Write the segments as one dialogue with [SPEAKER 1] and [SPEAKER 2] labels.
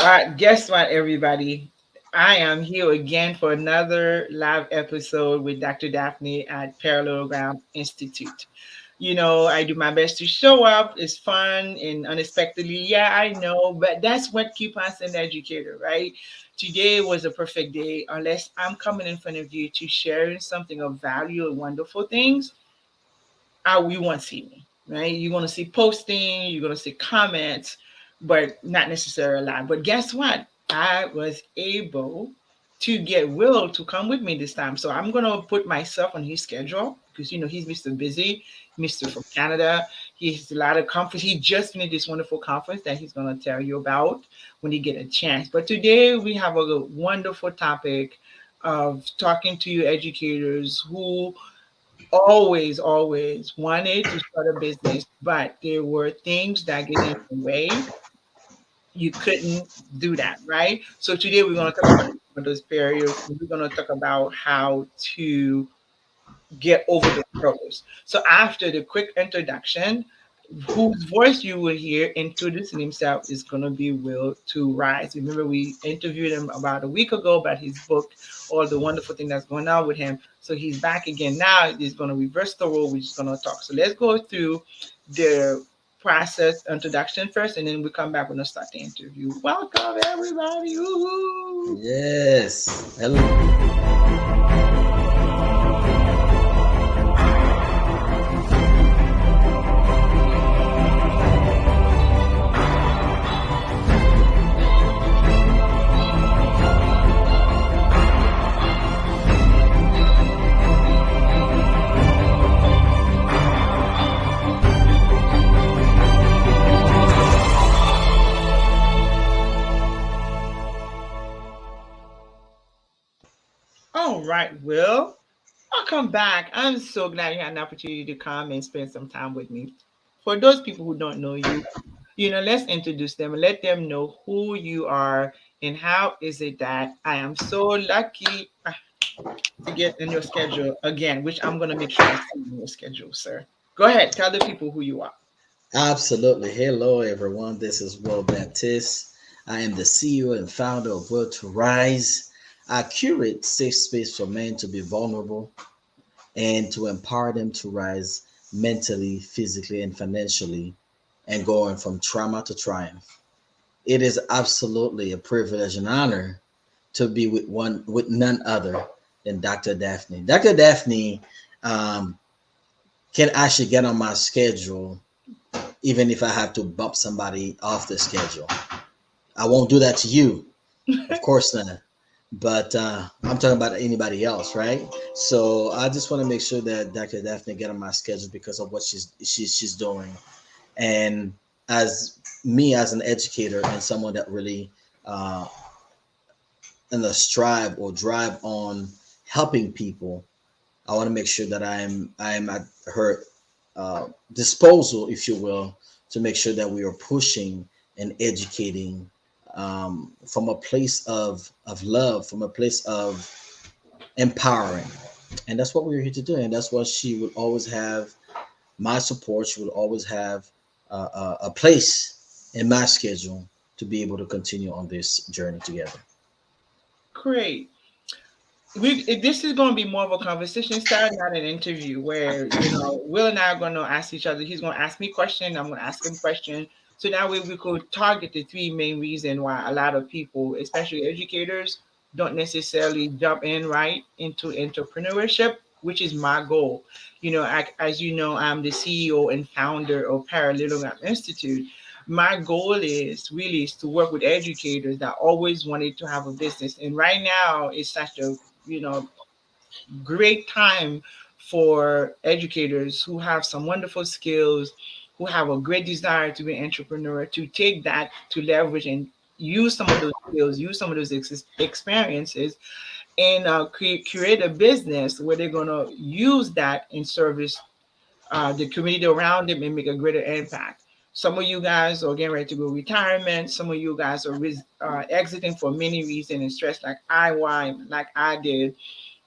[SPEAKER 1] All right, guess what, everybody? I am here again for another live episode with Dr. Daphne at Parallelogram Institute. I do my best to show up. It's fun and unexpectedly. Yeah, I know, but that's what keeps us an educator, right? Today was a perfect day. Unless I'm coming in front of you to share something of value and wonderful things, you won't see me, right? You're going to see posting, you're going to see comments, but not necessarily live. But guess what? I was able to get Will to come with me this time. So I'm going to put myself on his schedule because, he's Mr. Busy, Mr. from Canada. He has a lot of conference. He just finished this wonderful conference that he's going to tell you about when he get a chance. But today we have a wonderful topic of talking to you educators who always wanted to start a business, but there were things that get in the way. You couldn't do that, right? So today we're going to talk about some of those barriers. And we're going to talk about how to get over those struggles. So after the quick introduction, whose voice you will hear introducing himself is going to be Will to Rise. Remember, we interviewed him about a week ago about his book, all the wonderful thing that's going on with him. So he's back again now. He's going to reverse the role. We're just going to talk. So let's go through the process introduction first, and then we come back. We're going to start the interview. Welcome, everybody. Woo-hoo.
[SPEAKER 2] Yes. Hello.
[SPEAKER 1] All right, Will. Welcome back. I'm so glad you had an opportunity to come and spend some time with me. For those people who don't know you, let's introduce them and let them know who you are and how is it that I am so lucky to get in your schedule again, which I'm going to make sure I see in your schedule, sir. Go ahead. Tell the people who you are.
[SPEAKER 2] Absolutely. Hello, everyone. This is Will Baptiste. I am the CEO and founder of Will to Rise. I curate safe space for men to be vulnerable and to empower them to rise mentally, physically, and financially, and going from trauma to triumph. It is absolutely a privilege and honor to be with none other than Dr. Daphne. Dr. Daphne um, can actually get on my schedule even if I have to bump somebody off the schedule. I won't do that to you, of course not. But I'm talking about anybody else, right? So I just want to make sure that Dr. Daphne get on my schedule because of what she's doing. And as me as an educator and someone that really uh, in the strive or drive on helping people, I want to make sure that I'm at her disposal, if you will, to make sure that we are pushing and educating from a place of love, from a place of empowering. And that's what we're here to do. And that's what she would always have my support. She would always have a place in my schedule to be able to continue on this journey together.
[SPEAKER 1] Great. This is going to be more of a conversation style, not an interview where, Will and I are going to ask each other. He's going to ask me questions. I'm going to ask him questions. So that way we could target the three main reasons why a lot of people, especially educators, don't necessarily jump in right into entrepreneurship, which is my goal. As you know, I'm the CEO and founder of Parallelogram Institute. My goal is to work with educators that always wanted to have a business. And right now it's such a you know great time for educators who have some wonderful skills, who have a great desire to be an entrepreneur, to take that to leverage and use some of those skills, use some of those experiences, and create a business where they're going to use that in service the community around them and make a greater impact. Some of you guys are getting ready to go retirement. Some of you guys are exiting for many reasons and stress like I did.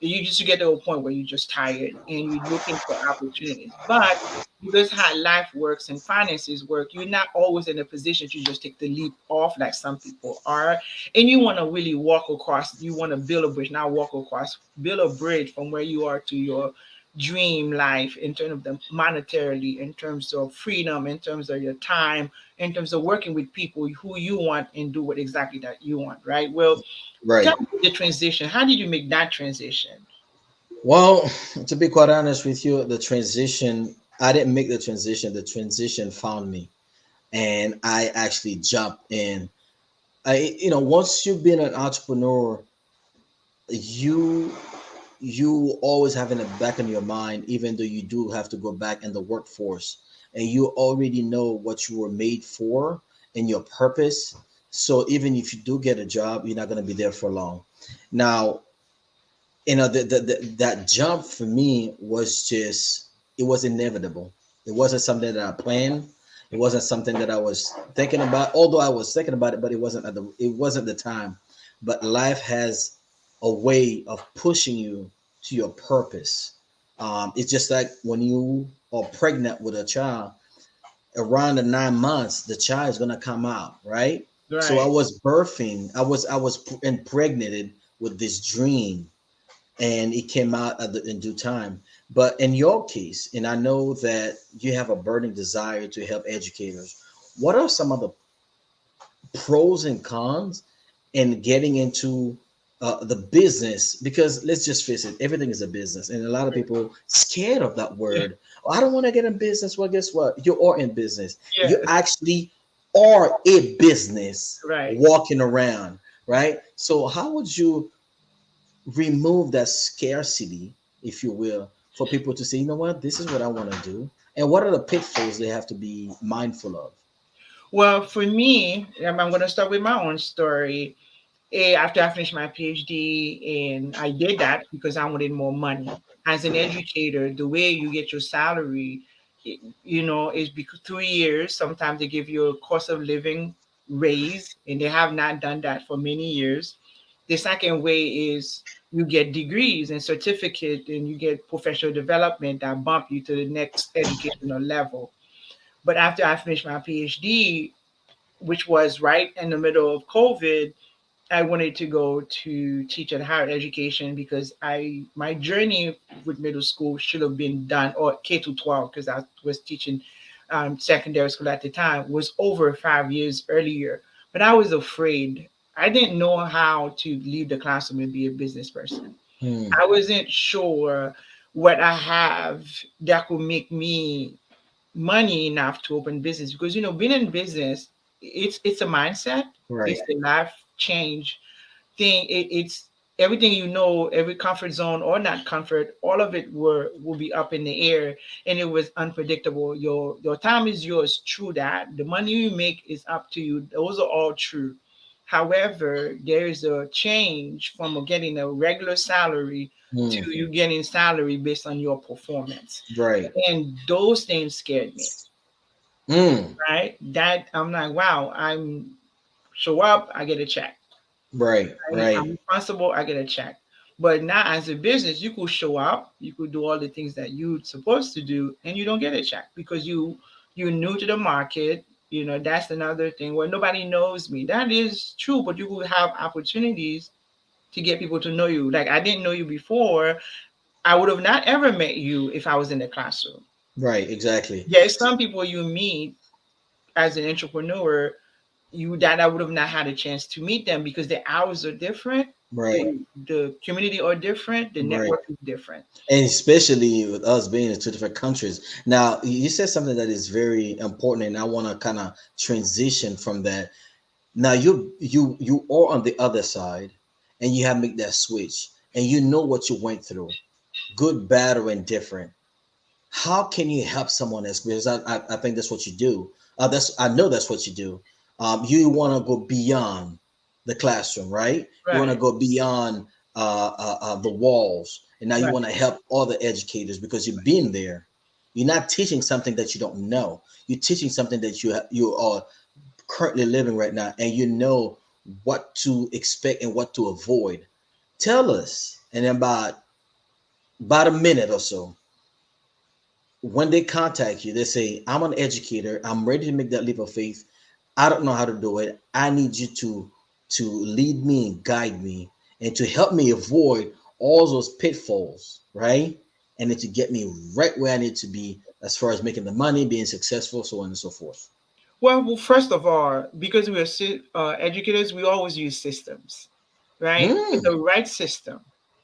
[SPEAKER 1] You just get to a point where you're just tired and you're looking for opportunities. But because how life works and finances work, you're not always in a position to just take the leap off like some people are. And you want to really walk across, you want to build a bridge, not walk across, build a bridge from where you are to your dream life in terms of the monetarily, in terms of freedom, in terms of your time, in terms of working with people who you want and do what exactly that you want, right? Well, tell
[SPEAKER 2] Right.
[SPEAKER 1] me the transition. How did you make that transition?
[SPEAKER 2] Well, to be quite honest with you, the transition, I didn't make the transition. The transition found me, and I actually jumped in. Once you've been an entrepreneur, you you always have in the back of your mind, even though you do have to go back in the workforce, and you already know what you were made for and your purpose. So even if you do get a job, you're not going to be there for long. Now, that jump for me was just, it was inevitable. It wasn't something that I planned. It wasn't something that I was thinking about, although I was thinking about it, but it wasn't the time. But life has a way of pushing you to your purpose. It's just like when you are pregnant with a child, around the 9 months the child is going to come out, right? So I
[SPEAKER 1] Right,
[SPEAKER 2] was birthing, I was impregnated with this dream, and it came out in due time. But in your case, and I know that you have a burning desire to help educators, what are some of the pros and cons in getting into the business? Because let's just face it, everything is a business, and a lot of people scared of that word. "Oh, I don't want to get in business." Well, guess what? You are in business. You
[SPEAKER 1] yes,
[SPEAKER 2] actually are a business
[SPEAKER 1] right.
[SPEAKER 2] walking around, right? So how would you remove that scarcity, if you will, for people to say, you know what, this is what I want to do, and what are the pitfalls they have to be mindful of?
[SPEAKER 1] Well, for me, I'm going to start with my own story. After I finished my PhD, and I did that because I wanted more money. As an educator, the way you get your salary, is because 3 years. Sometimes they give you a cost of living raise, and they have not done that for many years. The second way is you get degrees and certificate, and you get professional development that bump you to the next educational level. But after I finished my PhD, which was right in the middle of COVID, I wanted to go to teach at higher education because my journey with middle school should have been done, or K to 12, because I was teaching secondary school at the time, was over 5 years earlier. But I was afraid. I didn't know how to leave the classroom and be a business person.
[SPEAKER 2] Hmm.
[SPEAKER 1] I wasn't sure what I have that could make me money enough to open business, because being in business, it's a mindset,
[SPEAKER 2] Right.
[SPEAKER 1] it's a life change thing. It's everything, every comfort zone or not comfort, all of it will be up in the air, and it was unpredictable. Your time is yours, true. That the money you make is up to you, those are all true. However, there is a change from getting a regular salary
[SPEAKER 2] Hmm.
[SPEAKER 1] to you getting salary based on your performance,
[SPEAKER 2] Right.
[SPEAKER 1] and those things scared me.
[SPEAKER 2] Hmm.
[SPEAKER 1] Right, that I'm like, wow, I'm show up, I get a check.
[SPEAKER 2] Right.
[SPEAKER 1] Right? I'm
[SPEAKER 2] Right.
[SPEAKER 1] responsible, I get a check. But now as a business, you could show up, you could do all the things that you're supposed to do, and you don't get a check because you're new to the market. That's another thing where nobody knows me. That is true, but you will have opportunities to get people to know you. Like I didn't know you before. I would have not ever met you if I was in the classroom.
[SPEAKER 2] Right. Exactly.
[SPEAKER 1] There's some people you meet as an entrepreneur, you that I would have not had a chance to meet them because the hours are different,
[SPEAKER 2] Right.
[SPEAKER 1] the community are different, the
[SPEAKER 2] Right.
[SPEAKER 1] network is different.
[SPEAKER 2] And especially with us being in two different countries. Now, you said something that is very important, and I want to kind of transition from that. Now, you are on the other side, and you have make that switch, and you know what you went through, good, bad, or indifferent. How can you help someone else? Because I think that's what you do. I know that's what you do. You want to go beyond the classroom, right? You want to
[SPEAKER 1] Right,
[SPEAKER 2] go beyond the walls, and now you
[SPEAKER 1] right,
[SPEAKER 2] want to help other educators because you've been there. You're not teaching something that you don't know. You're teaching something that you are currently living right now, and you know what to expect and what to avoid. Tell us and about. about a minute or so, when they contact you, they say, I'm an educator, I'm ready to make that leap of faith. I don't know how to do it. I need you to lead me and guide me and to help me avoid all those pitfalls, right? And then to get me right where I need to be as far as making the money, being successful, so on and so forth.
[SPEAKER 1] Well, first of all, because we are educators, we always use systems, right? With
[SPEAKER 2] Mm,
[SPEAKER 1] the right system.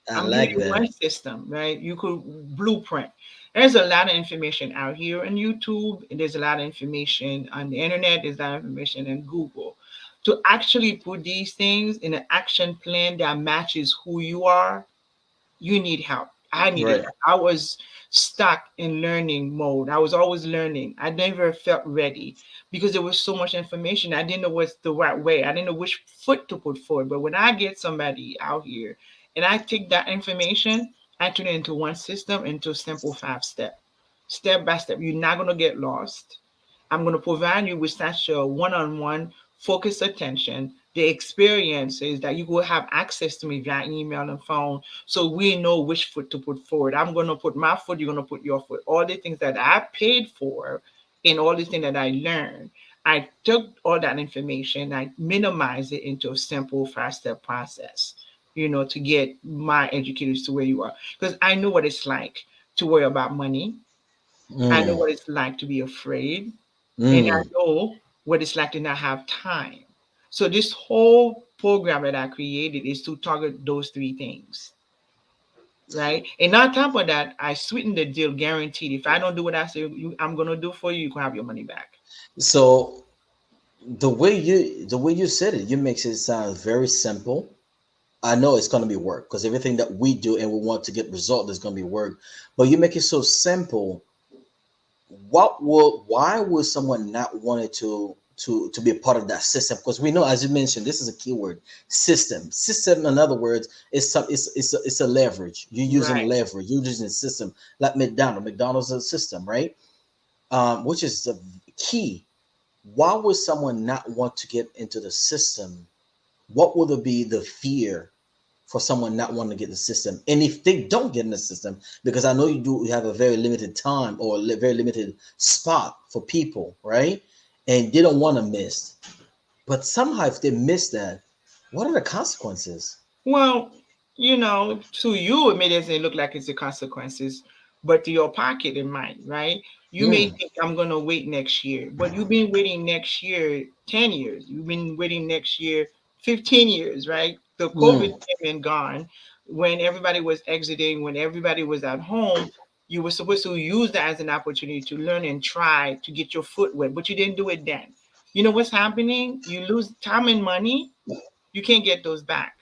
[SPEAKER 2] I
[SPEAKER 1] I'm giving
[SPEAKER 2] like
[SPEAKER 1] you one
[SPEAKER 2] that.
[SPEAKER 1] system, right? You could blueprint. There's a lot of information out here on YouTube. And there's a lot of information on the internet. There's a lot of information in Google. To actually put these things in an action plan that matches who you are, you need help. I needed
[SPEAKER 2] Right.
[SPEAKER 1] help. I was stuck in learning mode. I was always learning. I never felt ready because there was so much information. I didn't know what's the right way. I didn't know which foot to put forward. But when I get somebody out here and I take that information, I turn it into one system, into a simple 5 step, step by step. You're not gonna get lost. I'm going to provide you with such a one-on-one focused attention. The experience is that you will have access to me via email and phone, so we know which foot to put forward. I'm going to put my foot, you're going to put your foot. All the things that I paid for and all the things that I learned, I took all that information, I minimized it into a simple 5 step process, to get my educators to where you are. Because I know what it's like to worry about money. I know
[SPEAKER 2] Mm,
[SPEAKER 1] what it's like to be afraid, and I
[SPEAKER 2] mm.
[SPEAKER 1] know what it's like to not have time. So this whole program that I created is to target those three things, right? And on top of that, I sweeten the deal, guaranteed. If I don't do what I say I'm gonna do for you, you can have your money back.
[SPEAKER 2] So the way you said it, you makes it sound very simple. I know it's going to be work because everything that we do and we want to get result is going to be work. But you make it so simple. Why would someone not wanted to be a part of that system? Because we know, as you mentioned, this is a keyword: system. In other words, it's a leverage. You're using
[SPEAKER 1] Right.
[SPEAKER 2] leverage. You're using a system like McDonald's is a system, right? Which is the key. Why would someone not want to get into the system? What would be the fear for someone not wanting to get in the system? And if they don't get in the system, because I know you have a very limited time or a very limited spot for people, right? And they don't want to miss. But somehow, if they miss that, what are the consequences?
[SPEAKER 1] Well, to you, it may doesn't look like it's the consequences, but to your pocket, it might, right? You may
[SPEAKER 2] Mm,
[SPEAKER 1] think I'm gonna wait next year, but you've been waiting next year 10 years. You've been waiting next year 15 years, right? The COVID
[SPEAKER 2] mm.
[SPEAKER 1] came and gone when everybody was exiting, when everybody was at home. You were supposed to use that as an opportunity to learn and try to get your foot wet, but you didn't do it then. You know what's happening? You lose time and money, you can't get those back,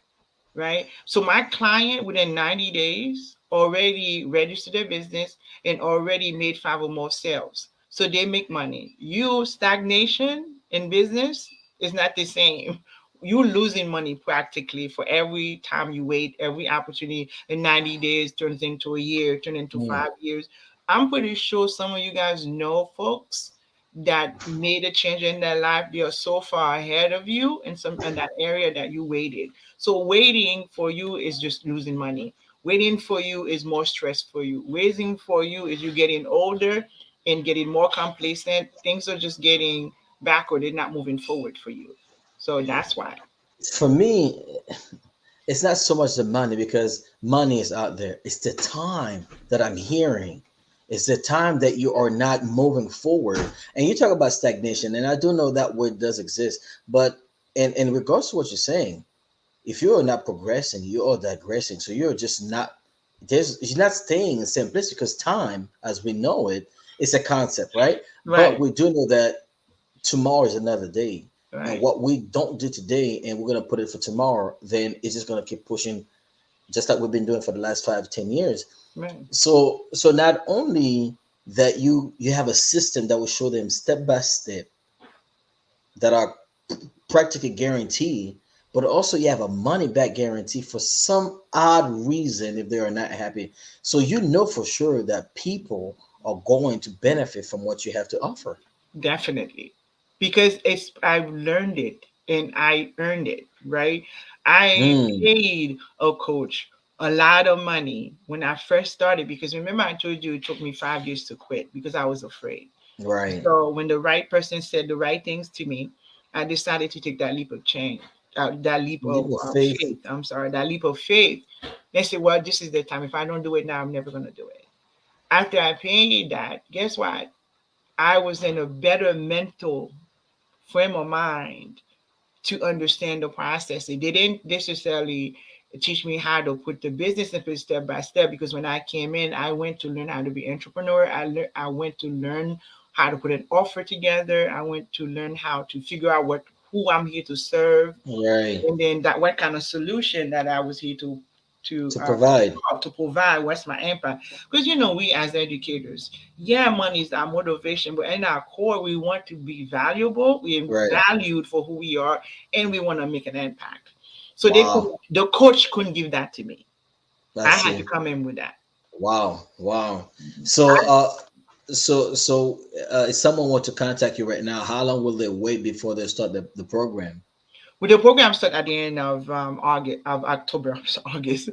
[SPEAKER 1] right? So my client within 90 days already registered their business and already made five or more sales. So they make money. You stagnation in business is not the same. You losing money practically for every time you wait, every opportunity in 90 days turns into a year, turn into
[SPEAKER 2] Mm.
[SPEAKER 1] 5 years. I'm pretty sure some of you guys know folks that made a change in their life. They are so far ahead of you in that area that you waited. So waiting for you is just losing money. Waiting for you is more stress for you. Waiting for you is you getting older and getting more complacent. Things are just getting backward. They're not moving forward for you. So that's why.
[SPEAKER 2] For me, it's not so much the money because money is out there. It's the time that I'm hearing. It's the time that you are not moving forward. And you talk about stagnation, and I do know that word does exist. But in regards to what you're saying, if you're not progressing, you are digressing. So you're just not you're not staying in the same place because time, as we know it, is a concept, right? But
[SPEAKER 1] Right.
[SPEAKER 2] we do know that tomorrow is another day. And
[SPEAKER 1] Right.
[SPEAKER 2] what we don't do today and we're gonna put it for tomorrow, then it's just gonna keep pushing just like we've been doing for the last 5 to 10 years.
[SPEAKER 1] Right.
[SPEAKER 2] So not only that you have a system that will show them step by step that are practically guaranteed, but also you have a money back guarantee for some odd reason if they are not happy. So you know for sure that people are going to benefit from what you have to offer.
[SPEAKER 1] Definitely. Because I've learned it and I earned it, right? I
[SPEAKER 2] Mm,
[SPEAKER 1] paid a coach a lot of money when I first started, because remember I told you it took me 5 years to quit because I was afraid.
[SPEAKER 2] Right.
[SPEAKER 1] So when the right person said the right things to me, I decided to take that leap of change, that leap
[SPEAKER 2] Leap
[SPEAKER 1] of
[SPEAKER 2] of faith.
[SPEAKER 1] faith. I'm sorry, that leap of faith. They said, well, this is the time. If I don't do it now, I'm never gonna do it. After I paid that, guess what? I was in a better mental frame of mind to understand the process. They didn't necessarily teach me how to put the business in place step by step, because when I came in, I went to learn how to be entrepreneur. I went to learn how to put an offer together. I went to learn how to figure out what who I'm here to serve,
[SPEAKER 2] Right.
[SPEAKER 1] and then that what kind of solution that I was here
[SPEAKER 2] To provide.
[SPEAKER 1] to provide. What's my impact? Because we as educators, yeah, money is our motivation, but in our core, we want to be valuable, we
[SPEAKER 2] Right.
[SPEAKER 1] valued for who we are, and we want to make an impact. So
[SPEAKER 2] Wow.
[SPEAKER 1] the coach couldn't give that to me.
[SPEAKER 2] I
[SPEAKER 1] I had to
[SPEAKER 2] see.
[SPEAKER 1] come in with that.
[SPEAKER 2] Wow. Wow. So if someone want to contact you right now, how long will they wait before they start the program?
[SPEAKER 1] With the program start at the end of August of October, August.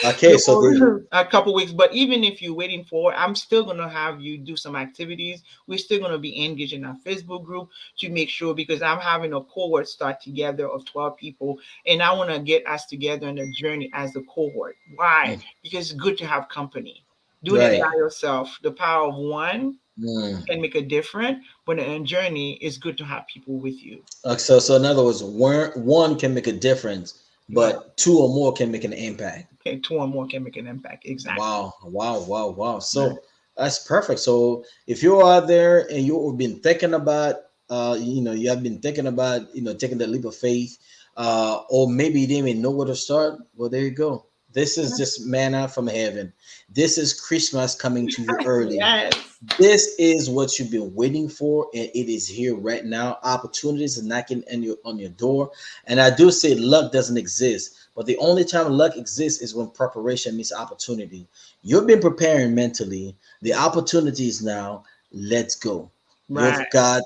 [SPEAKER 2] Okay, so they
[SPEAKER 1] A couple weeks. But even if you're waiting for it, I'm still gonna have you do some activities. We're still gonna be engaged in our Facebook group to make sure, because I'm having a cohort start together of 12 people, and I want to get us together on a journey as a cohort. Why? Because it's good to have company. Doing it
[SPEAKER 2] right.
[SPEAKER 1] by yourself, the power of one
[SPEAKER 2] Mm.
[SPEAKER 1] can make a difference, but in a journey, it's good to have people with you.
[SPEAKER 2] So in other words, one can make a difference,
[SPEAKER 1] Right.
[SPEAKER 2] but two or more can make an impact.
[SPEAKER 1] Okay, two or more can make an impact. Exactly.
[SPEAKER 2] Wow, wow, wow, wow.
[SPEAKER 1] Right.
[SPEAKER 2] So that's perfect. So if you're out there and you've been thinking about, you have been thinking about, taking the leap of faith, or maybe you didn't even know where to start. Well, there you go. This is just manna from heaven. This is Christmas coming to you early.
[SPEAKER 1] Yes.
[SPEAKER 2] This is what you've been waiting for, and it is here right now. Opportunities are knocking on your door. And I do say luck doesn't exist, but the only time luck exists is when preparation meets opportunity. You've been preparing mentally. The opportunity is now. Let's go.
[SPEAKER 1] Right.
[SPEAKER 2] You've got,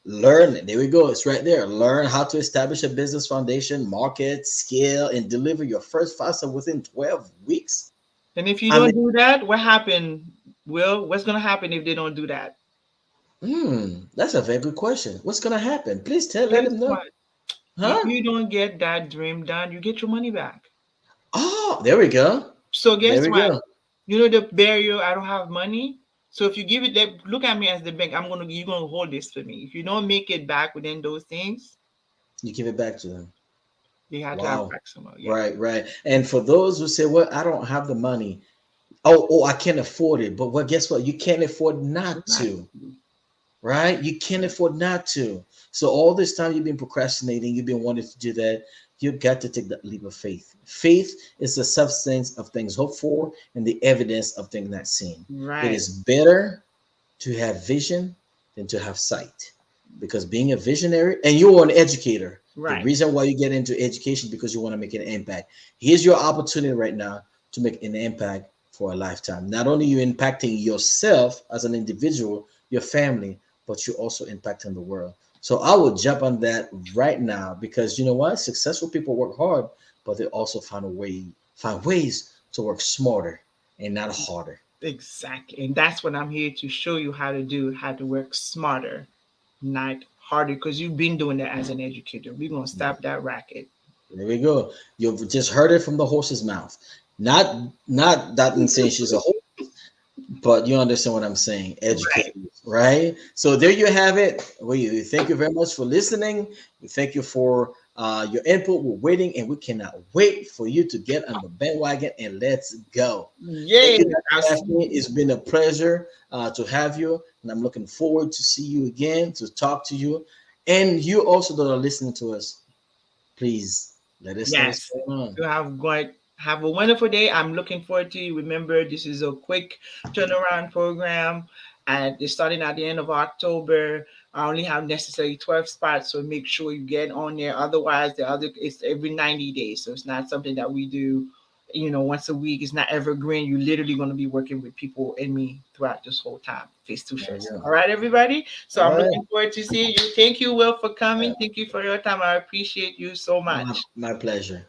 [SPEAKER 2] learn. There we go. It's right there. Learn how to establish a business foundation, market, scale, and deliver your first faucet within 12 weeks.
[SPEAKER 1] And if you
[SPEAKER 2] I mean,
[SPEAKER 1] don't do that, what happened? Will, what's gonna happen if they don't do that?
[SPEAKER 2] that's a very good question. What's gonna happen? Please let
[SPEAKER 1] Guess
[SPEAKER 2] him know.
[SPEAKER 1] what? If
[SPEAKER 2] Huh?
[SPEAKER 1] you don't get that dream done, you get your money back.
[SPEAKER 2] Oh, there we go.
[SPEAKER 1] So
[SPEAKER 2] There
[SPEAKER 1] guess
[SPEAKER 2] we
[SPEAKER 1] what?
[SPEAKER 2] go.
[SPEAKER 1] You know the barrier, I don't have money. So if you give it that, look at me as the bank, you're gonna hold this for me. If you don't make it back within those things,
[SPEAKER 2] You give it back to them.
[SPEAKER 1] you have to have
[SPEAKER 2] Wow.
[SPEAKER 1] back somehow. Yeah.
[SPEAKER 2] Right, right. And for those who say, "Well, I don't have the money. Oh, I can't afford it." But well, guess what? You can't afford not
[SPEAKER 1] Right.
[SPEAKER 2] to. Right? You can't afford not to. So all this time you've been procrastinating, you've been wanting to do that. You've got to take that leap of faith. Faith is the substance of things hoped for and the evidence of things not seen. It
[SPEAKER 1] Right.
[SPEAKER 2] is better to have vision than to have sight. Because being a visionary, and you're an educator, the
[SPEAKER 1] Right.
[SPEAKER 2] reason why you get into education because you want to make an impact. Here's your opportunity right now to make an impact for a lifetime. Not only you impacting yourself as an individual, your family, but you're also impacting the world. So I will jump on that right now because you know what? Successful people work hard, but they also find ways to work smarter and not harder.
[SPEAKER 1] Exactly. And that's what I'm here to show you how to do, how to work smarter, not harder, because you've been doing that as an educator. We're gonna stop that racket.
[SPEAKER 2] There we go. You've just heard it from the horse's mouth. Not that in saying she's a horse, but you understand what I'm saying.
[SPEAKER 1] Right.
[SPEAKER 2] Educators, right? So there you have it. We thank you very much for listening. We thank you for your input. We're waiting, and we cannot wait for you to get on the bandwagon and let's go. Thank
[SPEAKER 1] Yay.
[SPEAKER 2] you,
[SPEAKER 1] I'll
[SPEAKER 2] Dr.
[SPEAKER 1] see
[SPEAKER 2] Daphne.
[SPEAKER 1] you.
[SPEAKER 2] It's been a pleasure to have you, and I'm looking forward to see you again, to talk to you, and you also that are listening to us. Please let us know what's
[SPEAKER 1] Yes.
[SPEAKER 2] going on.
[SPEAKER 1] You have a wonderful day. I'm looking forward to you. Remember, this is a quick turnaround program, and it's starting at the end of October. I only have necessarily 12 spots, so make sure you get on there. Otherwise, the other it's every 90 days, so it's not something that we do, once a week. It's not evergreen. You're literally going to be working with people and me throughout this whole time, face to
[SPEAKER 2] There we
[SPEAKER 1] face.
[SPEAKER 2] go.
[SPEAKER 1] All right, everybody. So
[SPEAKER 2] All
[SPEAKER 1] I'm
[SPEAKER 2] right.
[SPEAKER 1] looking forward to seeing you. Thank you, Will, for coming. Thank you for your time. I appreciate you so much.
[SPEAKER 2] My pleasure.